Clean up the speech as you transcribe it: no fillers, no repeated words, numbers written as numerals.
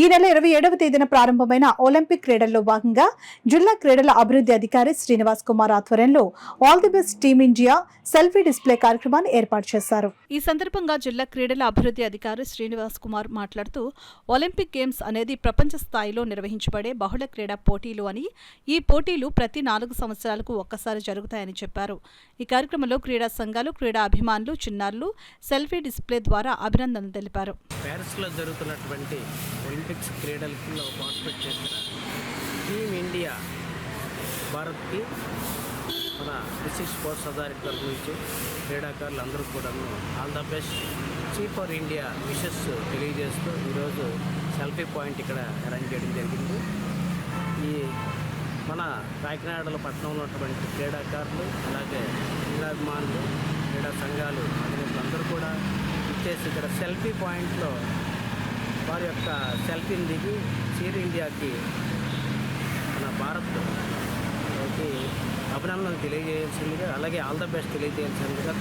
ఈ నెల 27వ తేదీన ప్రారంభమైన ఒలింపిక్ క్రీడల్లో భాగంగా జిల్లా క్రీడల అభివృద్ధి అధికారి శ్రీనివాస్ కుమార్ ఆధ్వర్యంలో all the best team India selfie display కార్యక్రమాన్ని ఏర్పాటు చేశారు. ఈ సందర్భంగా జిల్లా క్రీడల అభివృద్ధి అధికారి శ్రీనివాస్ కుమార్ మాట్లాడుతూ ఒలింపిక్ గేమ్స్ అనేది ప్రపంచ స్థాయిలో నిర్వహించబడే బహుళ క్రీడా పోటీలు అని, ఈ పోటీలు ప్రతి 4 సంవత్సరాలకు ఒక్కసారి జరుగుతాయని చెప్పారు. ఈ కార్యక్రమంలో క్రీడా సంఘాలు, క్రీడా అభిమానులు, చిన్నారులు సెల్ఫీ డిస్ప్లే ద్వారా అభినందనలు తెలిపారు. ప్యారిస్లో జరుగుతున్నటువంటి ఒలింపిక్స్ క్రీడలలో పార్టిసిపేట్ చేసిన టీమ్ ఇండియా భారత్కి మన డిస్ట్రిక్ట్ స్పోర్ట్స్ అథారిటీ తరఫు నుంచి క్రీడాకారులు అందరూ కూడా all the best chief for India wishes తెలియజేస్తూ ఈరోజు సెల్ఫీ పాయింట్ ఇక్కడ అరేంజ్ చేయడం జరిగింది. ఈ మన కాకినాడలో పట్టణంలో ఉన్నటువంటి క్రీడాకారులు, అలాగే క్రీడాభిమానులు, క్రీడా సంఘాలు అందరూ కూడా ఇచ్చేసి ఇక్కడ సెల్ఫీ పాయింట్లో వారి యొక్క సెల్ఫీని దిగి చీర్ ఇండియాకి మన భారత్కి అభినందనలు తెలియజేయాల్సిందిగా, అలాగే ఆల్ ద బెస్ట్ తెలియజేయాల్సిందిగా